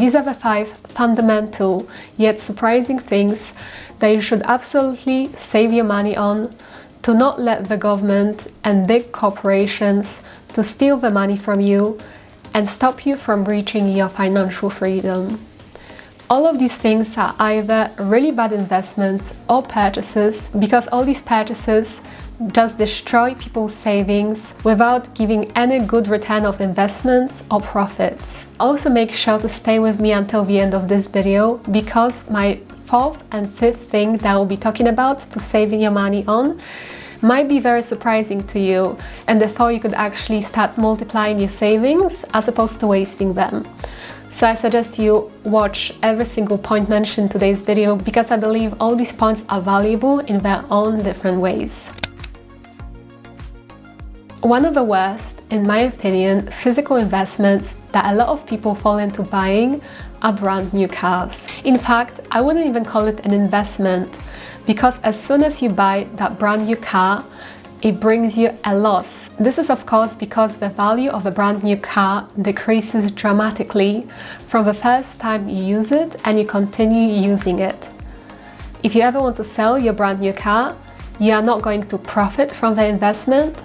These are the 5 fundamental yet surprising things that you should absolutely save your money on, to not let the government and big corporations to steal the money from you and stop you from reaching your financial freedom. All of these things are either really bad investments or purchases, because all these purchases just destroy people's savings without giving any good return of investments or profits. Also, make sure to stay with me until the end of this video, because my 4th and 5th thing that I will be talking about to saving your money on might be very surprising to you, and therefore you could actually start multiplying your savings as opposed to wasting them. So I suggest you watch every single point mentioned in today's video, because I believe all these points are valuable in their own different ways. One of the worst, in my opinion, physical investments that a lot of people fall into buying are brand new cars. In fact, I wouldn't even call it an investment, because as soon as you buy that brand new car, it brings you a loss. This is of course because the value of a brand new car decreases dramatically from the first time you use it and you continue using it. If you ever want to sell your brand new car, you are not going to profit from the investment.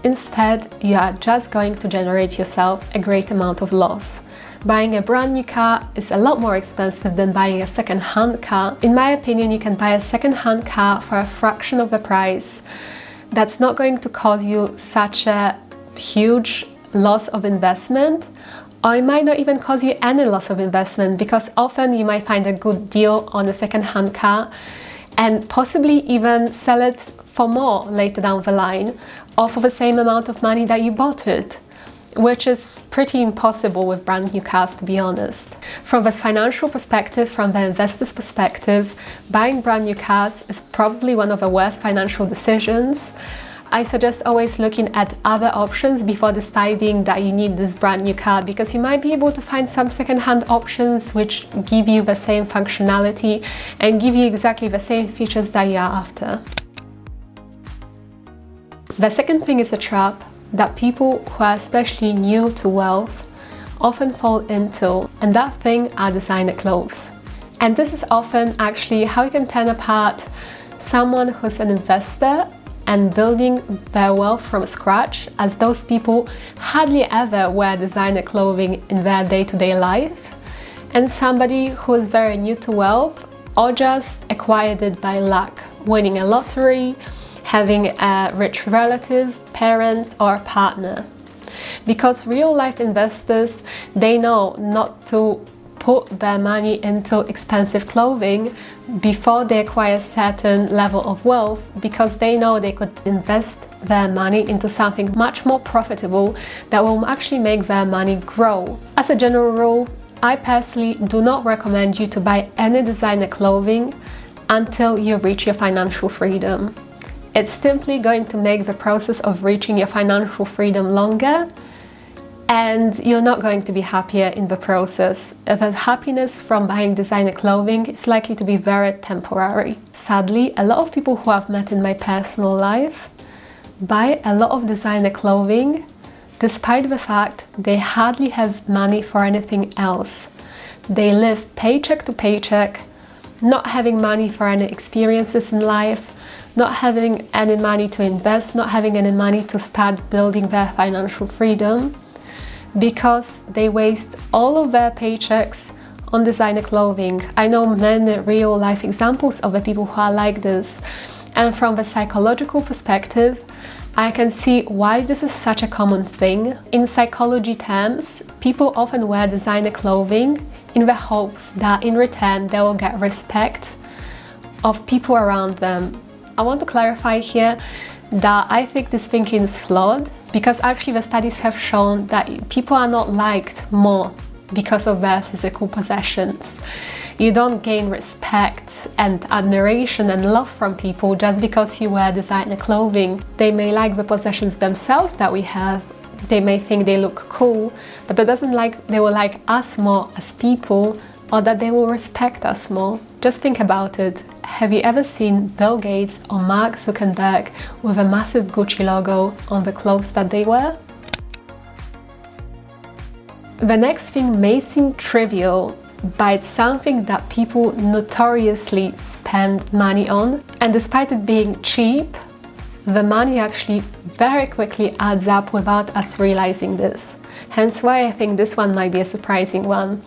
Instead, you are just going to generate yourself a great amount of loss. Buying a brand new car is a lot more expensive than buying a second-hand car. In my opinion, you can buy a second-hand car for a fraction of the price. That's not going to cause you such a huge loss of investment, or it might not even cause you any loss of investment, because often you might find a good deal on a second-hand car and possibly even sell it for more later down the line, or for the same amount of money that you bought it, which is pretty impossible with brand new cars, to be honest. From the financial perspective, from the investor's perspective, buying brand new cars is probably one of the worst financial decisions. I suggest always looking at other options before deciding that you need this brand new car, because you might be able to find some second-hand options which give you the same functionality and give you exactly the same features that you are after. The second thing is a trap that people who are especially new to wealth often fall into, and that thing are designer clothes. And this is often actually how you can turn apart someone who's an investor and building their wealth from scratch, as those people hardly ever wear designer clothing in their day-to-day life, and somebody who is very new to wealth or just acquired it by luck, winning a lottery, having a rich relative, parents, or partner. Because real-life investors, they know not to put their money into expensive clothing before they acquire a certain level of wealth, because they know they could invest their money into something much more profitable that will actually make their money grow. As a general rule, I personally do not recommend you to buy any designer clothing until you reach your financial freedom. It's simply going to make the process of reaching your financial freedom longer, and you're not going to be happier in the process. The happiness from buying designer clothing is likely to be very temporary. Sadly, a lot of people who I've met in my personal life buy a lot of designer clothing despite the fact they hardly have money for anything else. They live paycheck to paycheck, not having money for any experiences in life, not having any money to invest, not having any money to start building their financial freedom, because they waste all of their paychecks on designer clothing. I know many real life examples of the people who are like this, and from the psychological perspective, I can see why this is such a common thing. In psychology terms, people often wear designer clothing in the hopes that in return they will get respect of people around them. I want to clarify here that I think this thinking is flawed, because actually the studies have shown that people are not liked more because of their physical possessions. You don't gain respect and admiration and love from people just because you wear designer clothing. They may like the possessions themselves that we have, they may think they look cool, but that doesn't like they will like us more as people, or that they will respect us more. Just think about it. Have you ever seen Bill Gates or Mark Zuckerberg with a massive Gucci logo on the clothes that they wear? The next thing may seem trivial, but it's something that people notoriously spend money on. And despite it being cheap, the money actually very quickly adds up without us realizing this. Hence why I think this one might be a surprising one.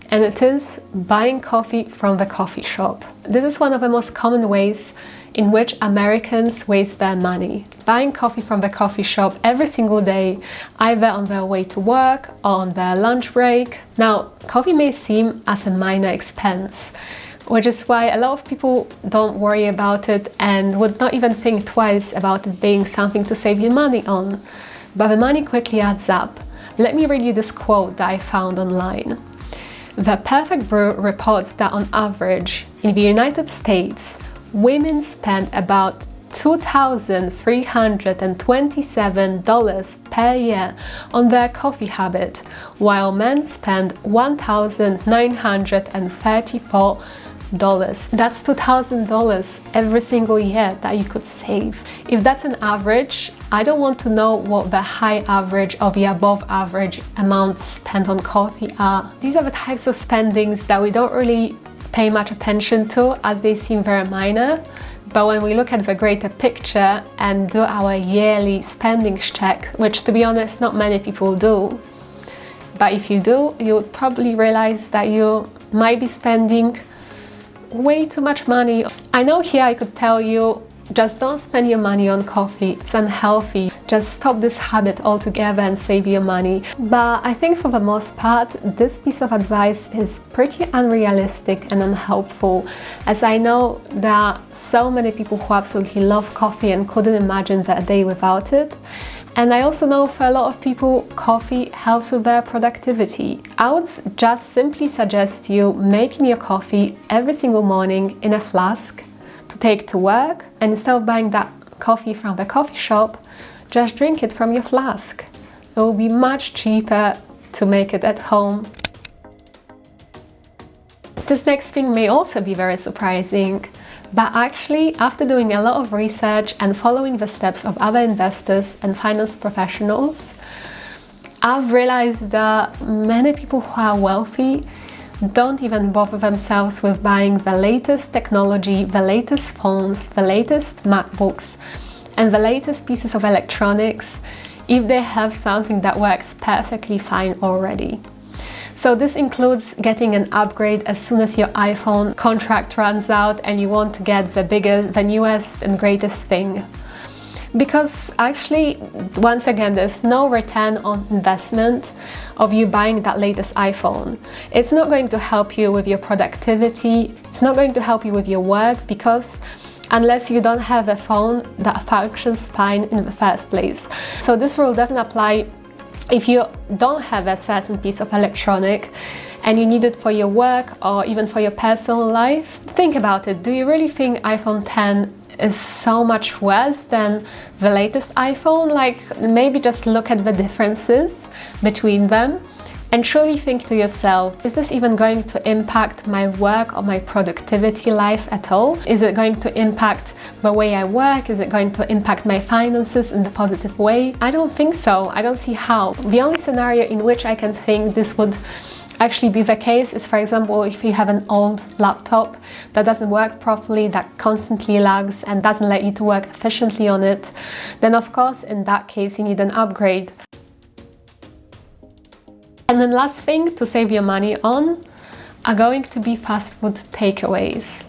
And it is buying coffee from the coffee shop. This is one of the most common ways in which Americans waste their money. Buying coffee from the coffee shop every single day, either on their way to work or on their lunch break. Now, coffee may seem as a minor expense, which is why a lot of people don't worry about it and would not even think twice about it being something to save you money on. But the money quickly adds up. Let me read you this quote that I found online. The Perfect Brew reports that on average, in the United States, women spend about $2,327 per year on their coffee habit, while men spend $1,934. That's $2,000 every single year that you could save. If that's an average, I don't want to know what the high average or the above average amounts spent on coffee are. These are the types of spendings that we don't really pay much attention to, as they seem very minor. But when we look at the greater picture and do our yearly spendings check, which to be honest, not many people do, but if you do, you'll probably realize that you might be spending way too much money. I know here I could tell you, just don't spend your money on coffee, it's unhealthy. Just stop this habit altogether and save your money. But I think for the most part, this piece of advice is pretty unrealistic and unhelpful, as I know there are so many people who absolutely love coffee and couldn't imagine their day without it. And I also know for a lot of people, coffee helps with their productivity. I would just simply suggest you making your coffee every single morning in a flask to take to work, and instead of buying that coffee from the coffee shop, just drink it from your flask. It will be much cheaper to make it at home. This next thing may also be very surprising, but actually, after doing a lot of research and following the steps of other investors and finance professionals, I've realized that many people who are wealthy don't even bother themselves with buying the latest technology, the latest phones, the latest MacBooks, and the latest pieces of electronics if they have something that works perfectly fine already. So this includes getting an upgrade as soon as your iPhone contract runs out and you want to get the biggest, the newest and greatest thing. Because actually, once again, there's no return on investment of you buying that latest iPhone. It's not going to help you with your productivity, it's not going to help you with your work, because unless you don't have a phone that functions fine in the first place. So this rule doesn't apply if you don't have a certain piece of electronic and you need it for your work or even for your personal life. Think about it. Do you really think iPhone 10 is so much worse than the latest iPhone? Like, maybe just look at the differences between them and truly think to yourself, is this even going to impact my work or my productivity life at all? Is it going to impact the way I work? Is it going to impact my finances in a positive way? I don't think so. I don't see how. The only scenario in which I can think this would actually be the case is, for example, if you have an old laptop that doesn't work properly, that constantly lags and doesn't let you to work efficiently on it, then of course in that case you need an upgrade. And then last thing to save your money on are going to be fast food takeaways.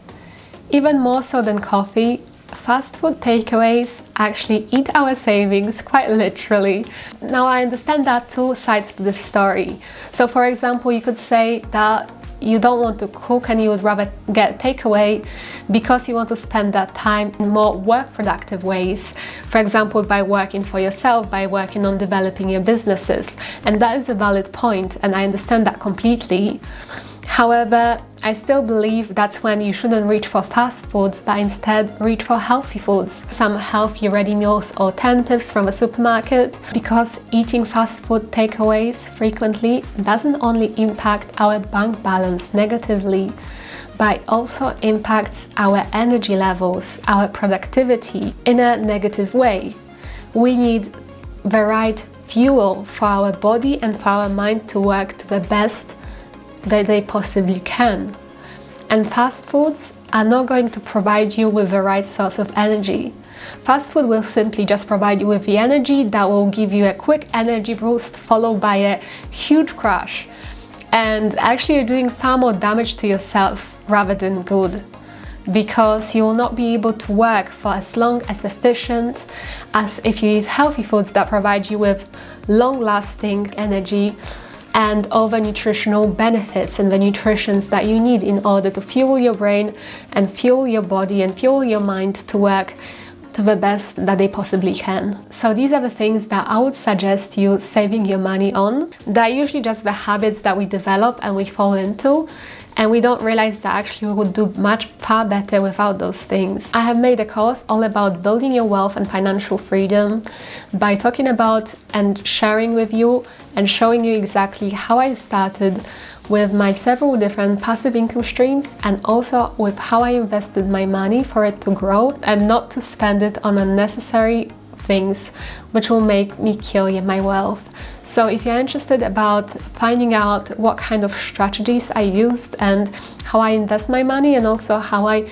Even more so than coffee, fast food takeaways actually eat our savings quite literally. Now I understand there are two sides to this story. So for example, you could say that you don't want to cook and you would rather get takeaway because you want to spend that time in more work productive ways. For example, by working for yourself, by working on developing your businesses. And that is a valid point, and I understand that completely. However, I still believe that's when you shouldn't reach for fast foods, but instead reach for healthy foods. Some healthy ready meals alternatives from a supermarket, because eating fast food takeaways frequently doesn't only impact our bank balance negatively, but it also impacts our energy levels, our productivity in a negative way. We need the right fuel for our body and for our mind to work to the best that they possibly can. And fast foods are not going to provide you with the right source of energy. Fast food will simply just provide you with the energy that will give you a quick energy boost followed by a huge crash. And actually you're doing far more damage to yourself rather than good, because you will not be able to work for as long as efficient as if you eat healthy foods that provide you with long-lasting energy and all the nutritional benefits and the nutritions that you need in order to fuel your brain and fuel your body and fuel your mind to work to the best that they possibly can. So these are the things that I would suggest you saving your money on. They're usually just the habits that we develop and we fall into, and we don't realize that actually we would do far better without those things. I have made a course all about building your wealth and financial freedom by talking about and sharing with you and showing you exactly how I started with my several different passive income streams, and also with how I invested my money for it to grow and not to spend it on unnecessary things which will make me kill my wealth. So if you're interested about finding out what kind of strategies I used and how I invest my money and also how I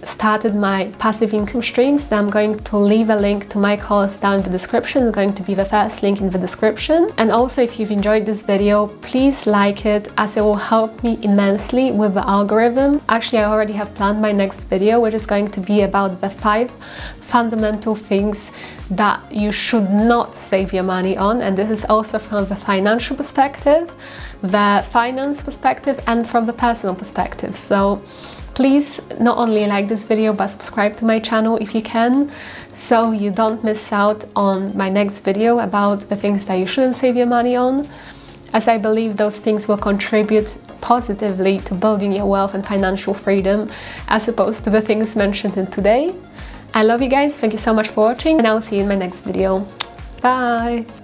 started my passive income streams, then I'm going to leave a link to my course down in the description. It's going to be the first link in the description. And also, if you've enjoyed this video, please like it, as it will help me immensely with the algorithm. Actually, I already have planned my next video, which is going to be about the 5 fundamental things that you should not save your money on. And this is also from the financial perspective, the finance perspective, and from the personal perspective. So please not only like this video, but subscribe to my channel if you can, so you don't miss out on my next video about the things that you shouldn't save your money on, as I believe those things will contribute positively to building your wealth and financial freedom, as opposed to the things mentioned in today. I love you guys, thank you so much for watching, and I'll see you in my next video. Bye!